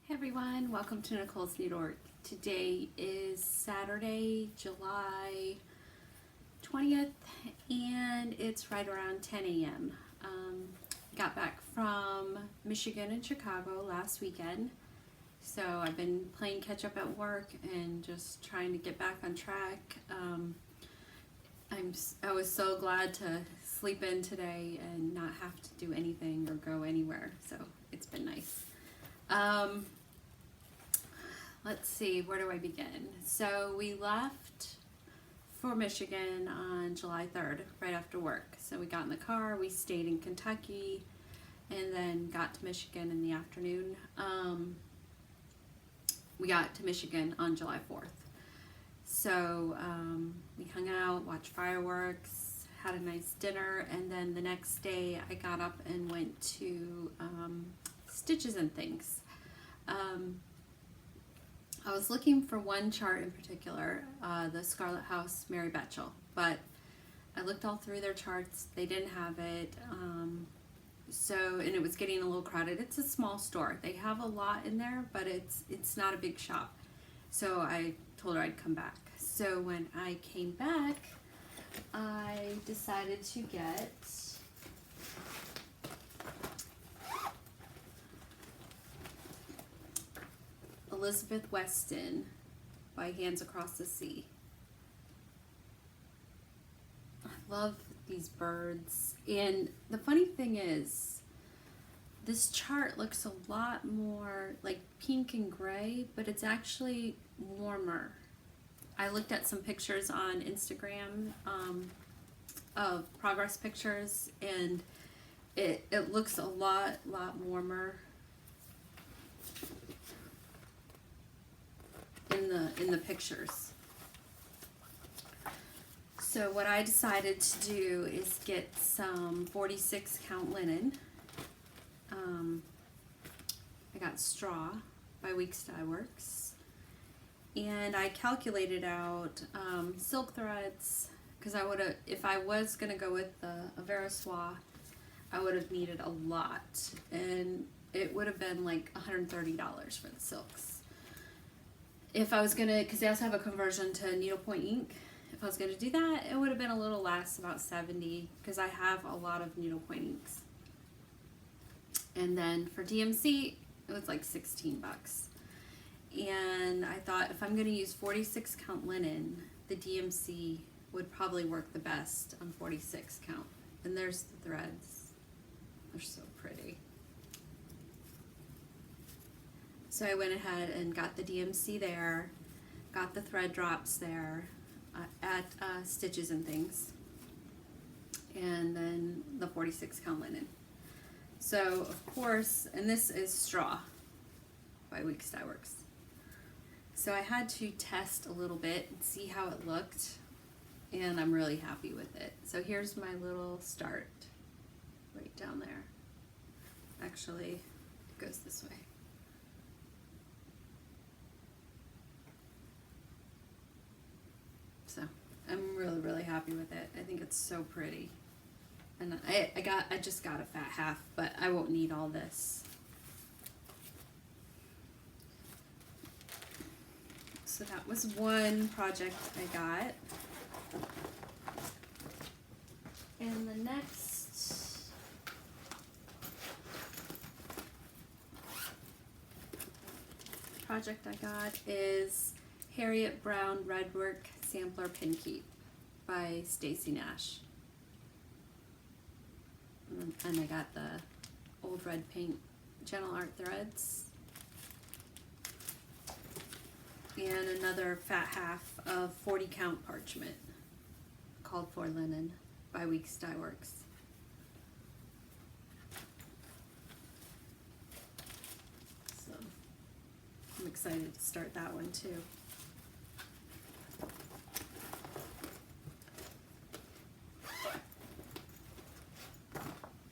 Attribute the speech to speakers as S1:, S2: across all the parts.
S1: Hey everyone, welcome to Nicole's Needlework. Today is Saturday, July 20th, and it's right around 10 a.m. Got back from Michigan and Chicago last weekend, so I've been playing catch up at work and just trying to get back on track. I was so glad to sleep in today and not have to do anything or go anywhere, so it's been nice. Let's see, where do I begin? So we left for Michigan on July 3rd, right after work. So we got in the car, we stayed in Kentucky, and then got to Michigan in the afternoon. We got to Michigan on July 4th. So we hung out, watched fireworks, had a nice dinner, and then the next day I got up and went to Stitches and Things. I was looking for one chart in particular, the Scarlet House Mary Betchel, but I looked all through their charts. They didn't have it, and it was getting a little crowded. It's a small store. They have a lot in there, but it's not a big shop. So I told her I'd come back. So when I came back, I decided to get Elizabeth Weston by Hands Across the Sea. I love these birds, and the funny thing is this chart looks a lot more like pink and gray, but it's actually warmer. I looked at some pictures on Instagram of progress pictures, and it looks a lot warmer in the pictures. So what I decided to do is get some 46 count linen. I got straw by Weeks Dye Works, and I calculated out silk threads, because I would have, if I was gonna go with the Avera Soie, I would have needed a lot, and it would have been like $130 for the silks. If I was gonna, because they also have a conversion to needlepoint ink, if I was gonna do that, it would have been a little less, about $70, because I have a lot of needlepoint inks. And then for DMC, it was like 16 bucks. And I thought if I'm gonna use 46 count linen, the DMC would probably work the best on 46 count. And there's the threads. They're so pretty. So I went ahead and got the DMC there, got the thread drops there at Stitches and Things, and then the 46 count linen. So of course, and this is straw by Weeks Dye Works. So I had to test a little bit and see how it looked, and I'm really happy with it. So here's my little start right down there. Actually, it goes this way. So I'm really happy with it. I think it's so pretty. And I just got a fat half, but I won't need all this. So that was one project I got. And the next project I got is Harriet Brown Redwork Sampler Pin Keep by Stacy Nash. And I got the old red paint Gentle Art threads. And another fat half of 40 count parchment called for linen by Weeks Dye Works. So I'm excited to start that one too.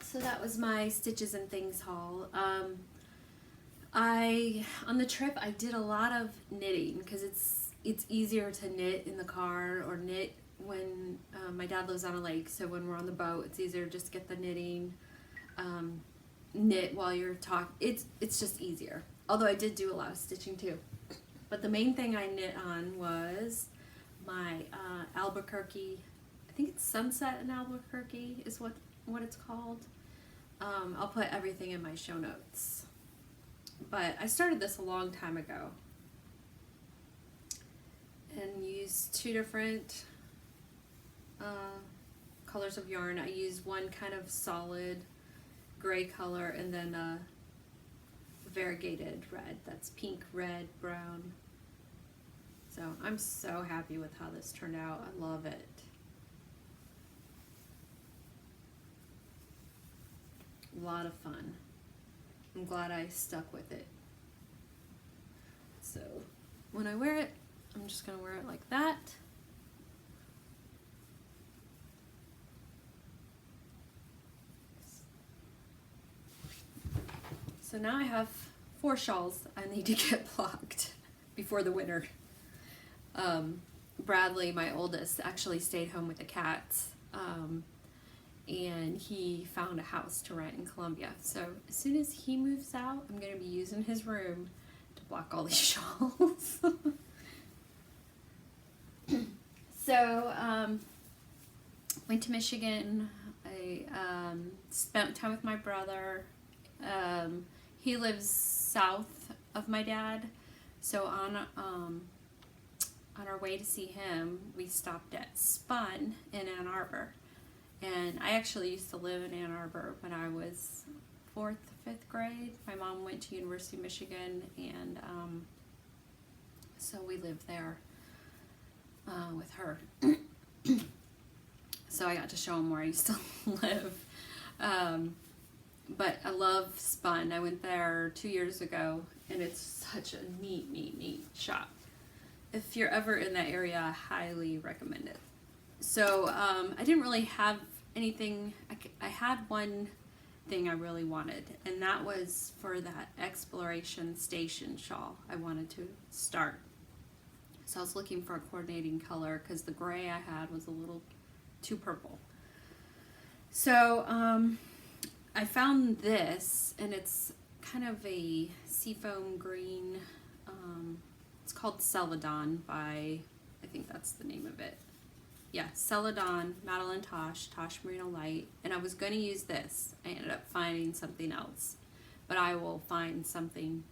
S1: So that was my Stitches and Things haul. On the trip I did a lot of knitting, because it's easier to knit in the car or knit when my dad lives on a lake, so when we're on the boat it's easier to just get the knitting, knit while you're talking. It's just easier. Although I did do a lot of stitching too. But the main thing I knit on was my Albuquerque, I think it's Sunset in Albuquerque is what it's called. I'll put everything in my show notes. But I started this a long time ago and used two different colors of yarn. I used one kind of solid gray color and then a variegated red. That's pink, red, brown. So I'm so happy with how this turned out. I love it. A lot of fun. I'm glad I stuck with it. So when I wear it, I'm just gonna wear it like that. So now I have 4 shawls I need to get blocked before the winter. Bradley, my oldest, actually stayed home with the cats, and he found a house to rent in Columbia. So as soon as he moves out, I'm going to be using his room to block all these shawls. So went to Michigan. I spent time with my brother. He lives south of my dad, so on our way to see him, we stopped at Spun in Ann Arbor. And I actually used to live in Ann Arbor when I was 4th, 5th grade. My mom went to University of Michigan, and so we lived there with her. So I got to show him where I used to live. But I love Spun. I went there 2 years ago, and it's such a neat shop. If you're ever in that area, I highly recommend it. So I didn't really have anything. I had one thing I really wanted, and that was for that Exploration Station shawl I wanted to start. So I was looking for a coordinating color because the gray I had was a little too purple. So I found this, and it's kind of a seafoam green. It's called Celadon by, I think that's the name of it. Yeah, Celadon, Madeline Tosh Merino Light. And I was going to use this. I ended up finding something else. But I will find something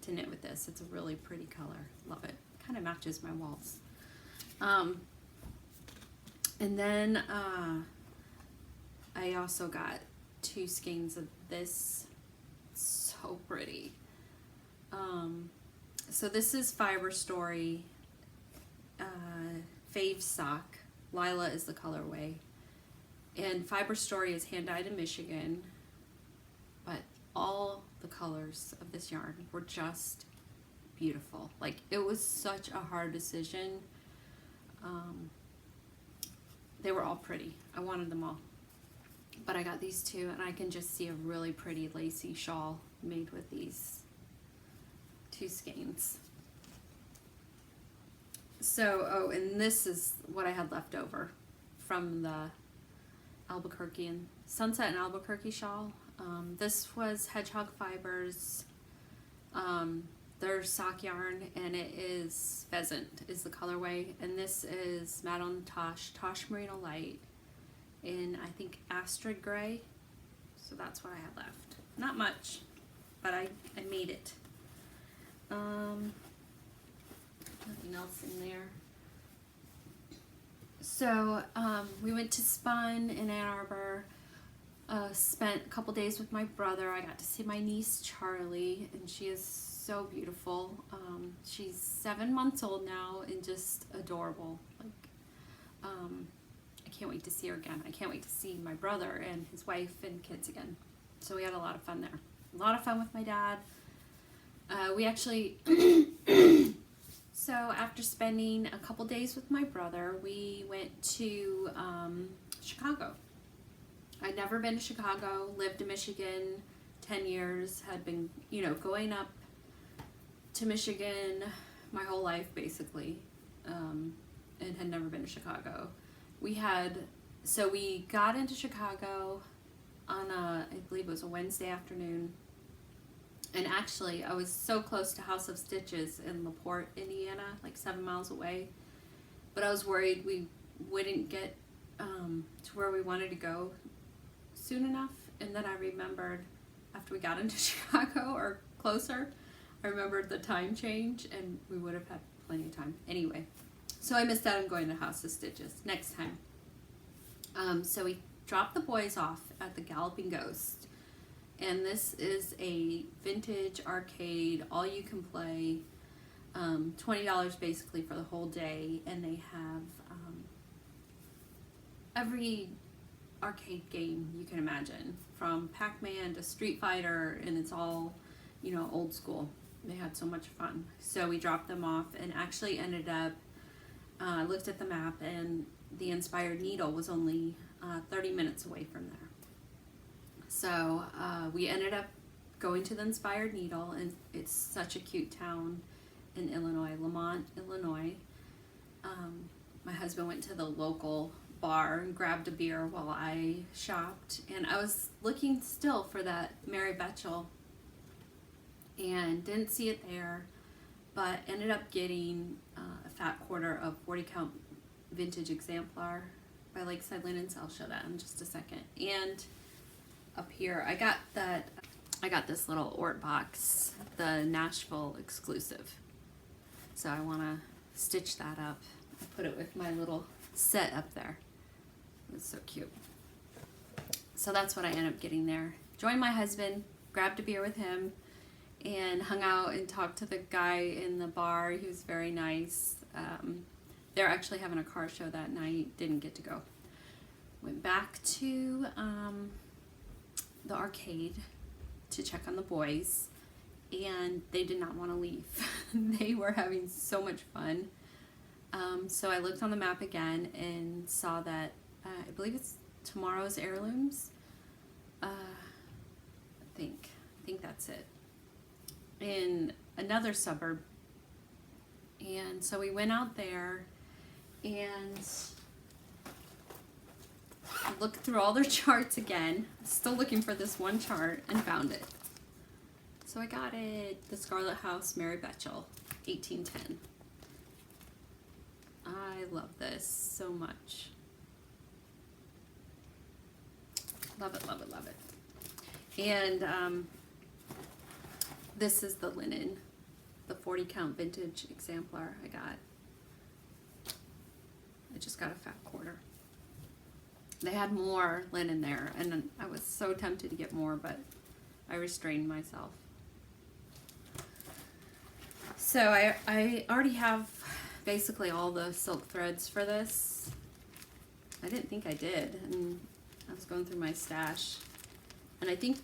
S1: to knit with this. It's a really pretty color. Love it. Kind of matches my walls. And then I also got 2 skeins of this. It's so pretty. So this is Fiber Story Fave Sock. Lila is the colorway. And Fiber Story is hand dyed in Michigan. But all the colors of this yarn were just beautiful. Like, it was such a hard decision. They were all pretty. I wanted them all. But I got these 2, and I can just see a really pretty lacy shawl made with these 2 skeins. So, oh, and this is what I had left over from the Albuquerque and Sunset and Albuquerque shawl. This was Hedgehog Fibers, their sock yarn, and it is Pheasant is the colorway, and this is Madeline Tosh Merino Light in, I think, Astrid Gray. So that's what I had left. Not much, but I made it. Nothing else in there. So we went to Spun in Ann Arbor. Spent a couple days with my brother. I got to see my niece Charlie, and she is so beautiful. She's 7 months old now and just adorable. Like, I can't wait to see her again. I can't wait to see my brother and his wife and kids again. So we had a lot of fun there. A lot of fun with my dad. We actually, so after spending a couple days with my brother, we went to Chicago. I'd never been to Chicago, lived in Michigan 10 years, had been, going up to Michigan my whole life, basically, and had never been to Chicago. We got into Chicago on I believe it was a Wednesday afternoon, And actually, I was so close to House of Stitches in LaPorte, Indiana, like 7 miles away. But I was worried we wouldn't get to where we wanted to go soon enough. And then I remembered after we got into Chicago or closer, I remembered the time change and we would have had plenty of time. Anyway, so I missed out on going to House of Stitches next time. So we dropped the boys off at the Galloping Ghost. And this is a vintage arcade, all you can play, $20 basically for the whole day. And they have every arcade game you can imagine, from Pac-Man to Street Fighter, and it's all, you know, old school. They had so much fun. So we dropped them off and actually ended up, looked at the map, and the Inspired Needle was only 30 minutes away from there. So we ended up going to the Inspired Needle, and it's such a cute town in Illinois, Lamont, Illinois. My husband went to the local bar and grabbed a beer while I shopped, and I was looking still for that Mary Betchel and didn't see it there, but ended up getting a fat quarter of 40 count vintage exemplar by Lakeside Linens. I'll show that in just a second. And up here I got this little Ort box, the Nashville exclusive, so I want to stitch that up. I put it with my little set up there. It's so cute. So that's what I ended up getting there. Joined my husband, grabbed a beer with him, and hung out and talked to the guy in the bar. He was very nice. They're actually having a car show that night. Didn't get to go. Went back to the arcade to check on the boys, and they did not want to leave. They were having so much fun. So I looked on the map again and saw that I believe it's Tomorrow's Heirlooms. I think that's it. In another suburb. And so we went out there and looked through all their charts again. Still looking for this one chart, and found it. So I got it. The Scarlet House, Mary Betchel, 1810. I love this so much. Love it, love it, love it. And this is the linen, the 40 count vintage exemplar I got. I just got a fat quarter. They had more linen there, and I was so tempted to get more, but I restrained myself. So I already have basically all the silk threads for this. I didn't think I did, and I was going through my stash, and I think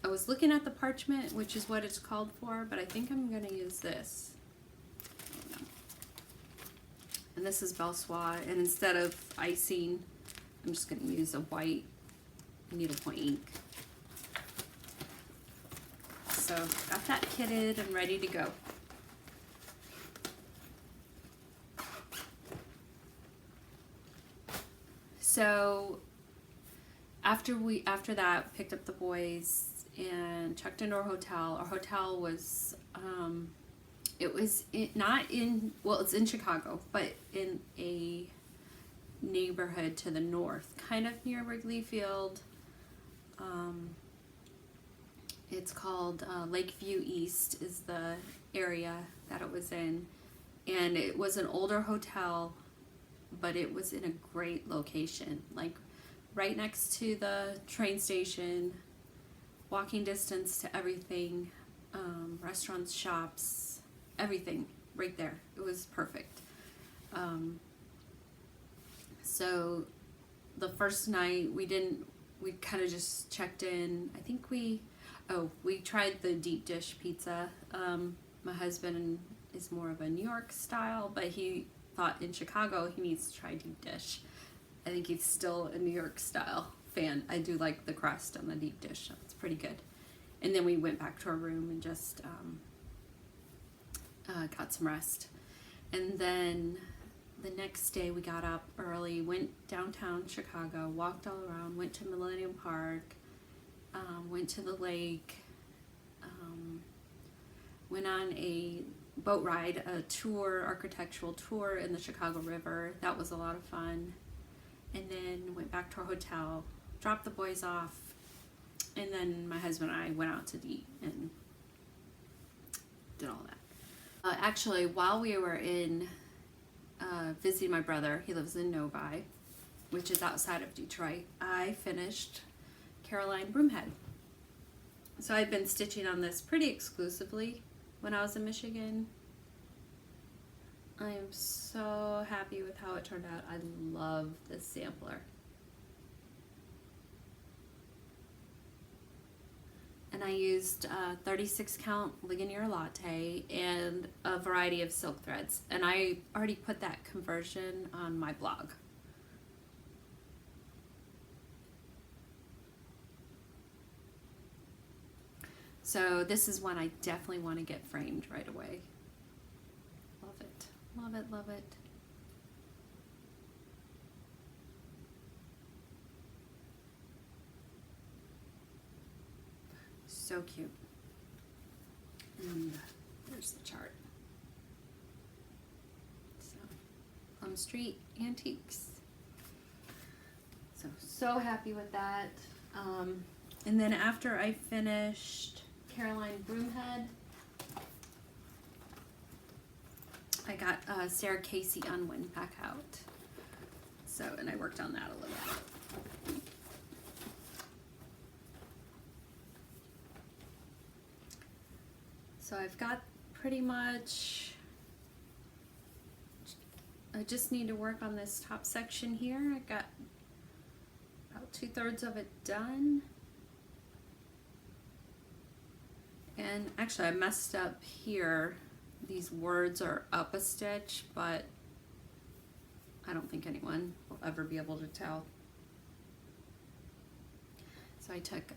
S1: I was looking at the parchment, which is what it's called for, but I think I'm going to use this. And this is Belsois, and instead of icing, I'm just going to use a white needlepoint ink. So got that kitted and ready to go. So after that, picked up the boys and checked into our hotel. Our hotel was it's in Chicago, but in a neighborhood to the north, kind of near Wrigley Field. It's called Lakeview East is the area that it was in, and it was an older hotel, but it was in a great location, like right next to the train station, walking distance to everything, restaurants, shops, everything right there. It was perfect. So the first night we kind of just checked in. I think we tried the deep dish pizza. My husband is more of a New York style, but he thought in Chicago he needs to try deep dish. I think he's still a New York style fan. I do like the crust on the deep dish. So it's pretty good. And then we went back to our room and just got some rest. And then the next day we got up early, went downtown Chicago, walked all around, went to Millennium Park, went to the lake, went on a boat ride, a tour, architectural tour in the Chicago River. That was a lot of fun. And then went back to our hotel, dropped the boys off, and then my husband and I went out to eat and did all that. Actually, while we were in visiting my brother, he lives in Novi, which is outside of Detroit, I finished Caroline Broomhead. So I've been stitching on this pretty exclusively when I was in Michigan. I am so happy with how it turned out. I love this sampler. And I used 36 count Ligonier Latte and a variety of silk threads. And I already put that conversion on my blog. So this is one I definitely want to get framed right away. Love it, love it, love it. So cute. And there's the chart. So, Plum Street Antiques. So happy with that. And then after I finished Caroline Broomhead, I got Sarah Casey Unwind back out. So, and I worked on that a little bit. So I've got pretty much, I just need to work on this top section here. I got about 2/3 of it done. And actually I messed up here. These words are up a stitch, but I don't think anyone will ever be able to tell. So I took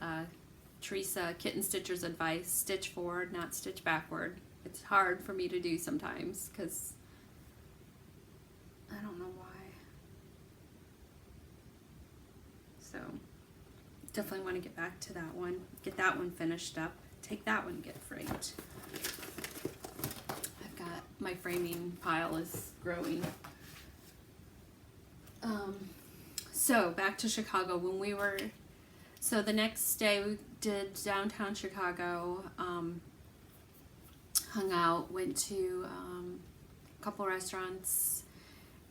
S1: Teresa Kitten Stitcher's advice, stitch forward, not stitch backward. It's hard for me to do sometimes because I don't know why. So definitely want to get back to that one, get that one finished up, take that one, get framed. I've got, my framing pile is growing. So back to Chicago. When we were, so the next day we did downtown Chicago, hung out, went to a couple restaurants,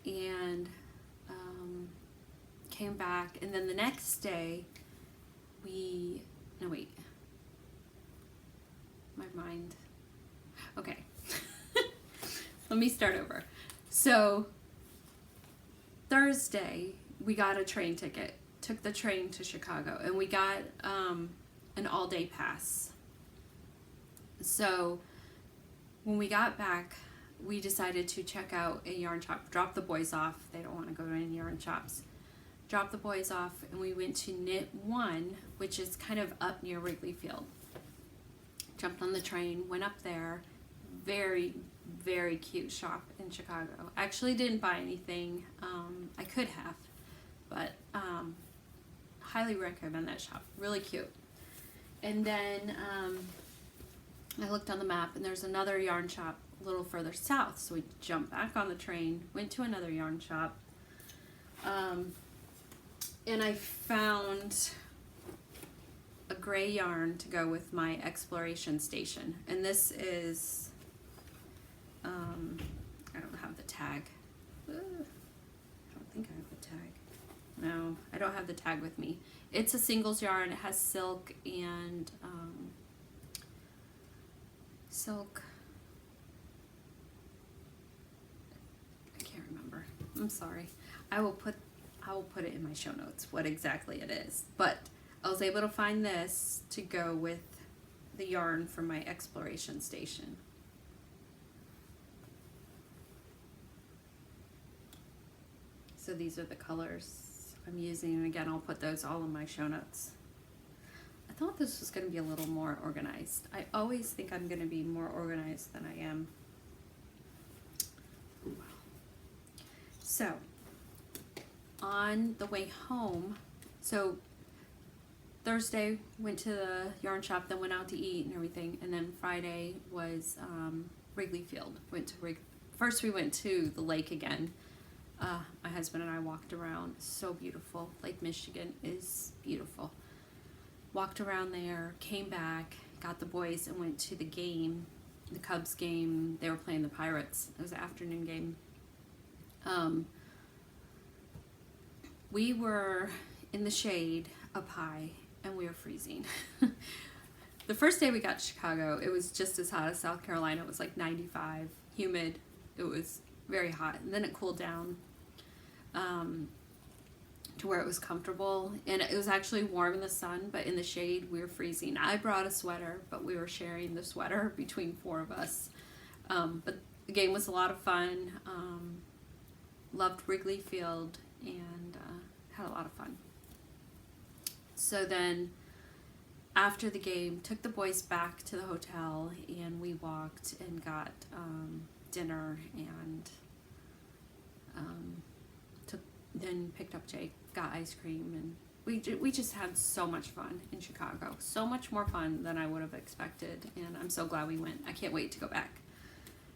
S1: and came back. And then the next day we, no wait, my mind, okay. Let me start over. So Thursday we got a train ticket, took the train to Chicago, and we got an all-day pass. So when we got back, we decided to check out a yarn shop, drop the boys off. They don't want to go to any yarn shops. Drop the boys off, and we went to Knit One, which is kind of up near Wrigley Field. Jumped on the train, went up there. Very, very cute shop in Chicago. Actually didn't buy anything. I could have, but highly recommend that shop. Really cute. And then I looked on the map, and there's another yarn shop a little further south. So we jumped back on the train, went to another yarn shop, and I found a gray yarn to go with my exploration station. And this is, I don't have the tag. I don't think I have the tag. No, I don't have the tag with me. It's a singles yarn. It has silk and silk. I can't remember. I'm sorry. I will put it in my show notes what exactly it is. But I was able to find this to go with the yarn from my exploration station. So these are the colors I'm using, and again, I'll put those all in my show notes. I thought this was going to be a little more organized. I always think I'm going to be more organized than I am. So, on the way home, so Thursday went to the yarn shop, then went out to eat and everything, and then Friday was Wrigley Field. First we went to the lake again. My husband and I walked around. So beautiful. Lake Michigan is beautiful. Walked around there, came back, got the boys, and went to the game, the Cubs game. They were playing the Pirates. It was an afternoon game. We were in the shade up high, and we were freezing. The first day we got to Chicago, it was just as hot as South Carolina. It was like 95, humid. It was very hot. And then it cooled down to where it was comfortable. And it was actually warm in the sun, but in the shade we were freezing. I brought a sweater, but we were sharing the sweater between 4 of us. But the game was a lot of fun. Loved Wrigley Field, and had a lot of fun. So then after the game, took the boys back to the hotel, and we walked and got dinner, and then picked up Jake, got ice cream, and we just had so much fun in Chicago. So much more fun than I would have expected, and I'm so glad we went. I can't wait to go back.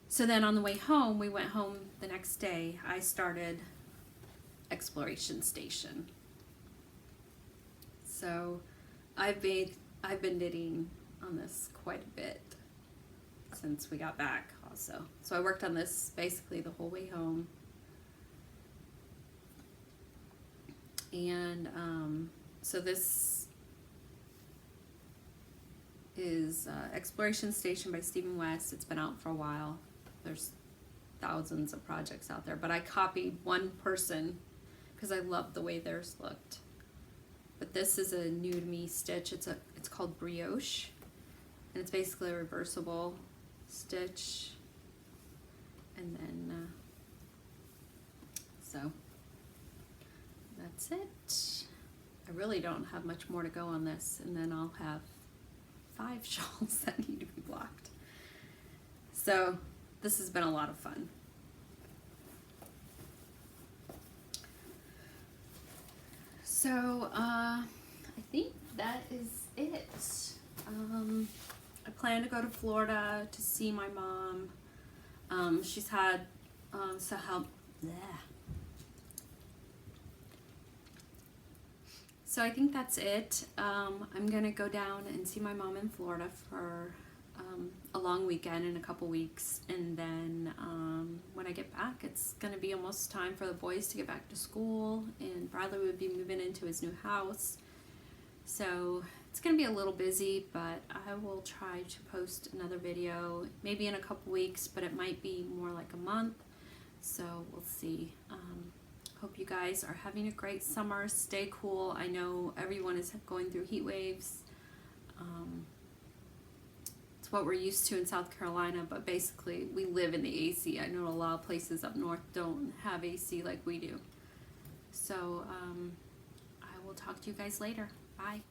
S1: So then on the way home, we went home the next day. I started Exploration Station. So I've been knitting on this quite a bit since we got back also. So I worked on this basically the whole way home. And so this is Exploration Station by Stephen West. It's been out for a while. There's thousands of projects out there, but I copied one person because I loved the way theirs looked. But this is a new to me stitch. It's called Brioche, and it's basically a reversible stitch. And then so that's it. I really don't have much more to go on this, and then I'll have 5 shawls that need to be blocked. So this has been a lot of fun. So I think that is it. I plan to go to Florida to see my mom. She's had some help. Bleh. So I think that's it. I'm gonna go down and see my mom in Florida for a long weekend in a couple weeks, and then when I get back, it's gonna be almost time for the boys to get back to school, and Bradley would be moving into his new house. So it's gonna be a little busy, but I will try to post another video maybe in a couple weeks, but it might be more like a month. So we'll see. Hope you guys are having a great summer. Stay cool. I know everyone is going through heat waves. It's what we're used to in South Carolina, but basically we live in the AC. I know a lot of places up north don't have AC like we do. So I will talk to you guys later. Bye.